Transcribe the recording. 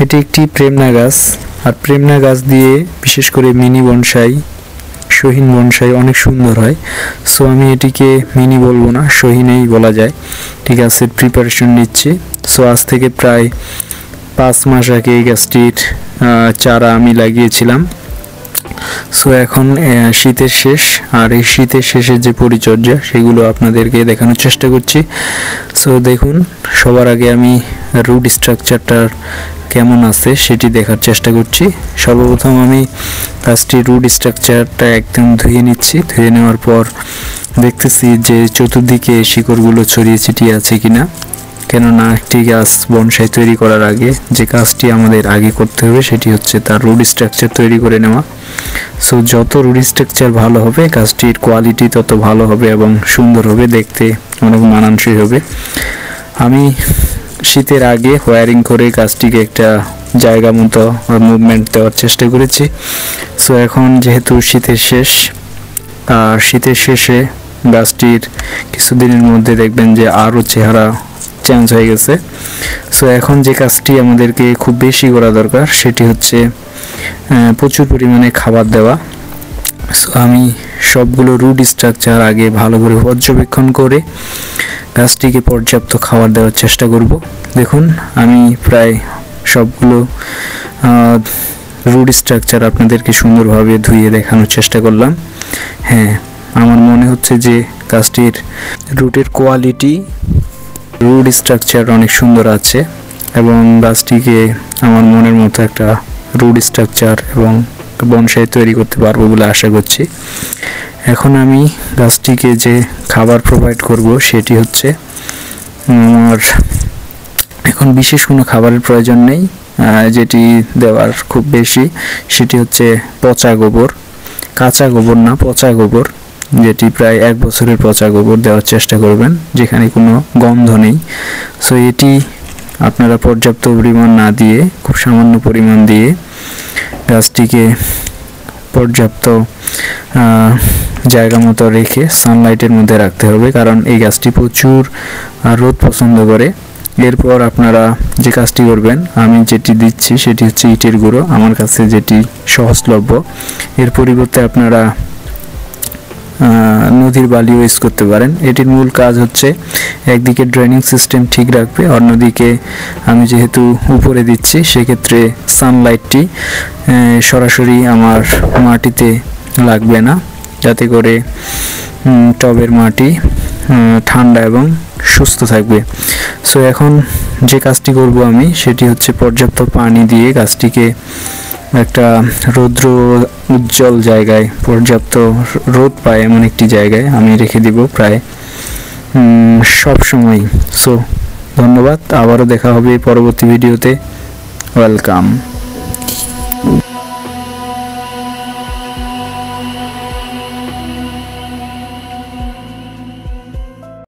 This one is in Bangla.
এটি একটি প্রেমনা গাছ, আর প্রেমনা গাছ দিয়ে বিশেষ করে মিনি বনসাই, শহীন বনসাই অনেক সুন্দর হয়। সো আমি এটিকে মিনি বলবো না, শহীনেই বলা যায়। ঠিক আছে, প্রিপারেশন নিচ্ছি। সো আজ থেকে প্রায় 5 মাস আগে এই গাছটির চারা আমি লাগিয়েছিলাম। সো এখন শীতের শেষ, আর এই শীতের শেষের যে পরিচর্যা সেগুলো আপনাদেরকে দেখানোর চেষ্টা করছি। সো দেখুন, সবার আগে আমি রুট স্ট্রাকচারটার কেমন আছে সেটি দেখার চেষ্টা করছি। সর্বপ্রথম আমি গাছটির রুট স্ট্রাকচারটা একদম ধুয়ে নিচ্ছি। ধুয়ে নেওয়ার পর দেখতেছি যে চতুর্দিকে শিকড়গুলো ছড়িয়ে ছিটিয়ে আছে কিনা, কেননা একটি গাছ বনসাই তৈরি করার আগে যে কাজটি আমাদের আগে করতে হবে সেটি হচ্ছে তার রুট স্ট্রাকচার তৈরি করে নেওয়া। সো যত রুট স্ট্রাকচার ভালো হবে গাছটির কোয়ালিটি তত ভালো হবে এবং সুন্দর হবে, দেখতে অনেক মানানসই হবে। আমি শীতের আগে ওয়্যারিং করে গাছটিকে একটা জায়গা মতো মুভমেন্ট দেওয়ার চেষ্টা করেছি। সো এখন যেহেতু শীতের শেষ, আর শীতের শেষে গাছটির কিছুদিনের মধ্যে দেখবেন যে আরও চেহারা চেঞ্জ হয়ে গেছে। সো এখন যে কাজটি আমাদেরকে খুব বেশি করা দরকার সেটি হচ্ছে প্রচুর পরিমাণে খাবার দেওয়া। সো আমি সবগুলো রুট স্ট্রাকচার আগে ভালো করে পর্যবেক্ষণ করে গাছটিকে পর্যাপ্ত খাবার দেওয়ার চেষ্টা করব। দেখুন, আমি প্রায় সবগুলো রুট স্ট্রাকচার আপনাদেরকে সুন্দরভাবে ধুয়ে দেখানোর চেষ্টা করলাম। হ্যাঁ, আমার মনে হচ্ছে যে গাছটির রুটের কোয়ালিটি, রুট স্ট্রাকচার অনেক সুন্দর আছে এবং গাছটিকে আমার মনের মতো একটা রুট স্ট্রাকচার এবং বনসাই তৈরি করতে পারবো বলে আশা করছি। এখন আমি গাছটিকে যে খাবার প্রোভাইড করব সেটি হচ্ছে, আমার এখন বিশেষ কোনো খাবারের প্রয়োজন নেই। যেটি দেওয়ার খুব বেশি সেটি হচ্ছে পচা গোবর, কাঁচা গোবর না, পচা গোবর, যেটি প্রায় 1 বছরের পচা গোবর দেওয়ার চেষ্টা করবেন, যেখানে কোনো গন্ধ নেই। সো এটি আপনারা পর্যাপ্ত পরিমাণ না দিয়ে খুব সামান্য পরিমাণ দিয়ে গাছটিকে পর্যাপ্ত জায়গা মতো রেখে সানলাইটের মধ্যে রাখতে হবে, কারণ এই গাছটি প্রচুর রোদ পছন্দ করে। এরপর আপনারা যে কাজটি করবেন, আমি যেটি দিচ্ছি সেটি হচ্ছে ইটের গুঁড়ো, আমার কাছে যেটি সহজলভ্য। এর পরিবর্তে আপনারা নদীর বালিও ইউজ করতে পারেন। এটির মূল কাজ হচ্ছে একদিকে ড্রেনিং সিস্টেম ঠিক রাখবে, অন্যদিকে আমি যেহেতু উপরে দিচ্ছি সেক্ষেত্রে সানলাইটটি সরাসরি আমার মাটিতে লাগবে না, যাতে করে টবের মাটি ঠান্ডা এবং সুস্থ থাকবে। সো এখন যে কাজটি করব আমি সেটি হচ্ছে পর্যাপ্ত পানি দিয়ে গাছটিকে একটা রৌদ্র উজ্জ্বল জায়গায়, পর্যাপ্ত রোদ পায় এমন একটি জায়গায় আমি রেখে দিব প্রায় সব সময়। সো ধন্যবাদ, আবারও দেখা হবে পরবর্তী ভিডিওতে। ওয়েলকাম।